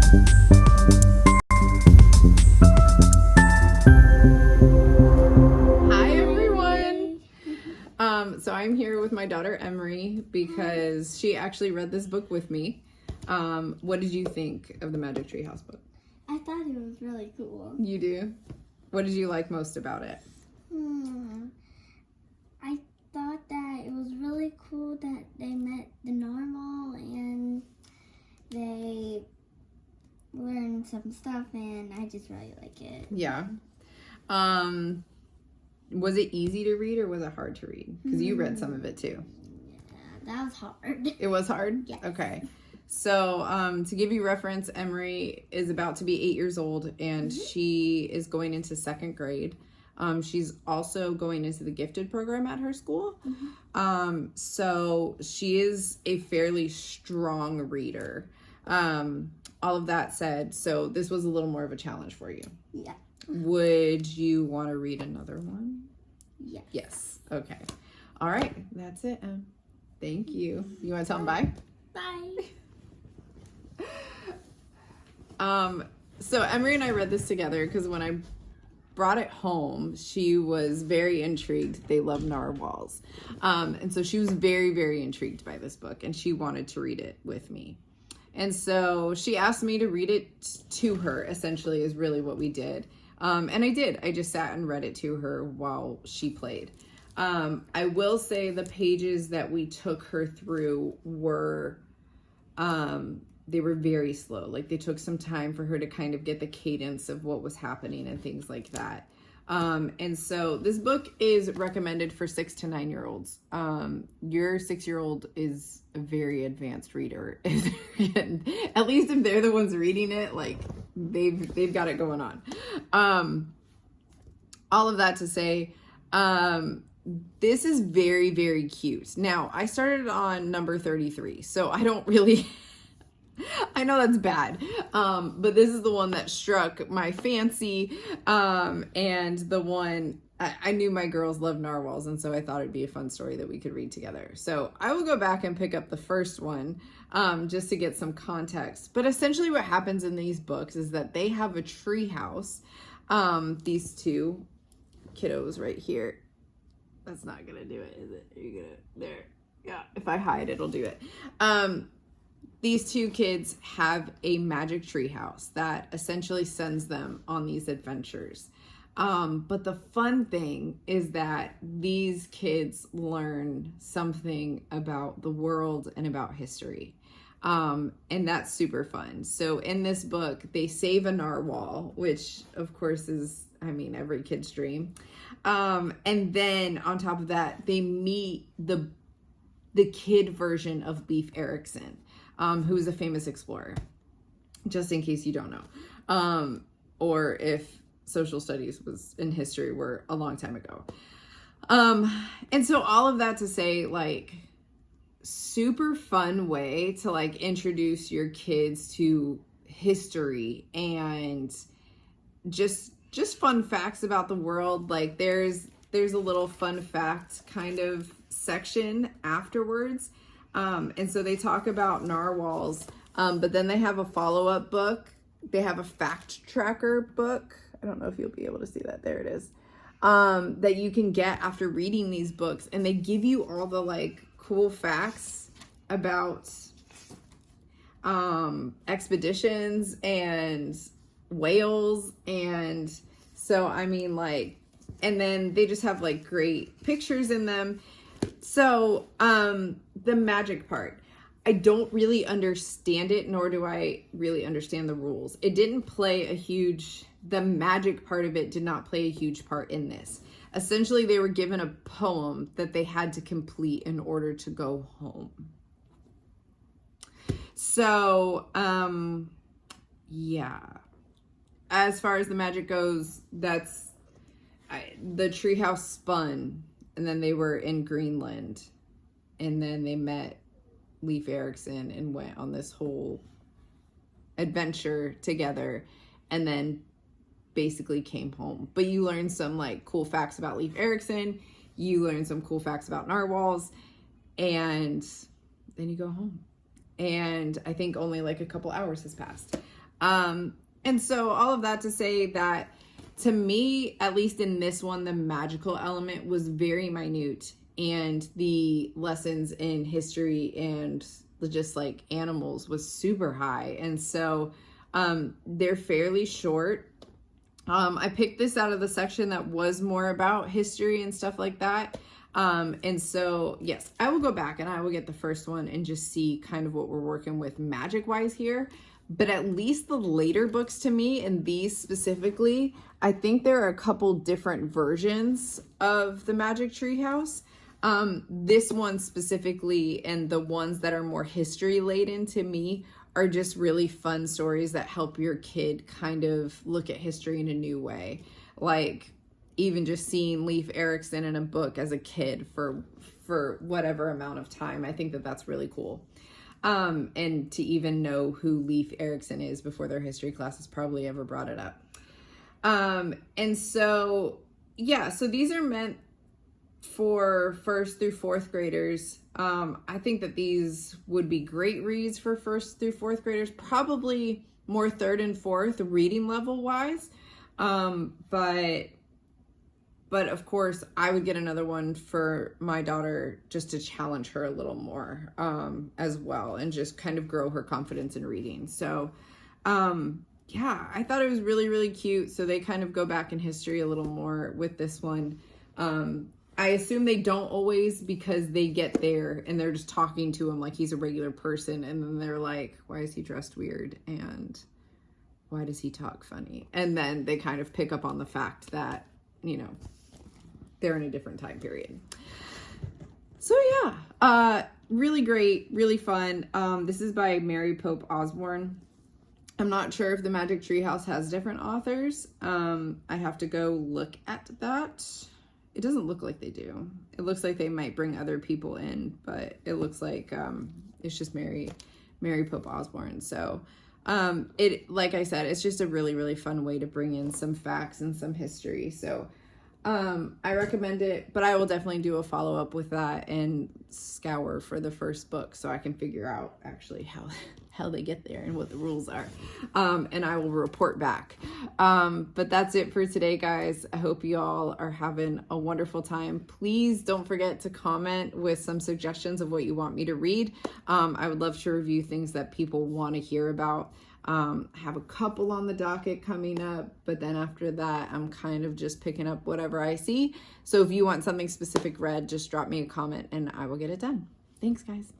So I'm here with my daughter Emery because she actually read this book with me. What did you think of the Magic Treehouse book? I thought it was really cool. You do? What did you like most about it? I thought that it was really cool that they met the narwhal and they learned some stuff, and I just really like it. Yeah. Was it easy to read or was it hard to read? Because you read some of it too. Yeah, that was hard. It was hard? Yes. Okay. So to give you reference, Emery is about to be 8 years old and she is going into 2nd grade. She's also going into the gifted program at her school. So she is a fairly strong reader. All of that said, so this was a little more of a challenge for you. Yeah. Would you want to read another one? Yes. Yes. Okay. All right. That's it. Thank you. You want to tell them bye? Bye. So Emery and I read this together because when I brought it home, she was very intrigued. They love narwhals. And so she was very, very intrigued by this book and she wanted to read it with me. And so she asked me to read it to her, essentially, is really what we did. And I did. I just sat and read it to her while she played. I will say the pages that we took her through were, they were very slow. Like they took some time for her to kind of get the cadence of what was happening and things like that. And so this book is recommended for 6 to 9 year olds. Your 6-year-old is a very advanced reader. At least if they're the ones reading it, like they've got it going on. All of that to say, this is very, very cute. Now I started on number 33, so I don't really, I know that's bad, but this is the one that struck my fancy, and the one, I knew my girls love narwhals, and so I thought it'd be a fun story that we could read together. So I will go back and pick up the first one, just to get some context. But essentially what happens in these books is that they have a tree house, these two kiddos right here. That's not gonna do it, is it? Are you gonna, there, yeah, if I hide, it'll do it. These two kids have a magic tree house that essentially sends them on these adventures. But the fun thing is that these kids learn something about the world and about history. And that's super fun. So in this book, they save a narwhal, which of course is, I mean, every kid's dream. And then on top of that, they meet the kid version of Leif Erikson, who is a famous explorer, just in case you don't know, or if social studies was in history were a long time ago. And so all of that to say, like, super fun way to like introduce your kids to history and just fun facts about the world. Like there's a little fun fact kind of section afterwards. And so they talk about narwhals, but then they have a follow-up book. They have a fact tracker book. I don't know if you'll be able to see that. There it is. That you can get after reading these books. And they give you all the like cool facts about expeditions and whales. And so, I mean, like, and then they just have like great pictures in them. So, the magic part, I don't really understand it, nor do I really understand the rules. It didn't play a huge, the magic part of it did not play a huge part in this. Essentially, they were given a poem that they had to complete in order to go home. So, yeah. As far as the magic goes, that's, the treehouse spun, and then they were in Greenland, and then they met Leif Erikson and went on this whole adventure together, and then basically came home. But you learn some like cool facts about Leif Erikson, you learn some cool facts about narwhals, and then you go home. And I think only like a couple hours has passed. And so all of that to say that, to me, at least in this one, the magical element was very minute, and the lessons in history and just like animals was super high. And so they're fairly short. I picked this out of the section that was more about history and stuff like that. And so, yes, I will go back and I will get the first one and just see kind of what we're working with magic wise here. But at least the later books, to me, and these specifically, I think there are a couple different versions of the Magic Treehouse. This one specifically, and the ones that are more history laden, to me, are just really fun stories that help your kid kind of look at history in a new way. Like even just seeing Leif Erikson in a book as a kid for whatever amount of time. I think that that's really cool. And to even know who Leif Erikson is before their history classes probably ever brought it up. And so, yeah, so these are meant for 1st through 4th graders. I think that these would be great reads for 1st through 4th graders, probably more 3rd and 4th reading level wise. But of course I would get another one for my daughter just to challenge her a little more, as well, and just kind of grow her confidence in reading. So, yeah, I thought it was really, really cute. So they kind of go back in history a little more with this one. I assume they don't always, because they get there and they're just talking to him like he's a regular person. And then they're like, why is he dressed weird? And why does he talk funny? And then they kind of pick up on the fact that, you know, they're in a different time period. So yeah, really great, really fun. This is by Mary Pope Osborne. I'm not sure if the Magic Treehouse has different authors. I have to go look at that. It doesn't look like they do. It looks like they might bring other people in, but it looks like it's just Mary Pope Osborne. So like I said, it's just a really, really fun way to bring in some facts and some history. So I recommend it, but I will definitely do a follow-up with that and scour for the first book so I can figure out actually how they get there and what the rules are. And I will report back. But that's it for today, guys. I hope you all are having a wonderful time. Please don't forget to comment with some suggestions of what you want me to read. I would love to review things that people want to hear about. I have a couple on the docket coming up, but then after that, I'm kind of just picking up whatever I see. So if you want something specific read, just drop me a comment and I will get it done. Thanks, guys.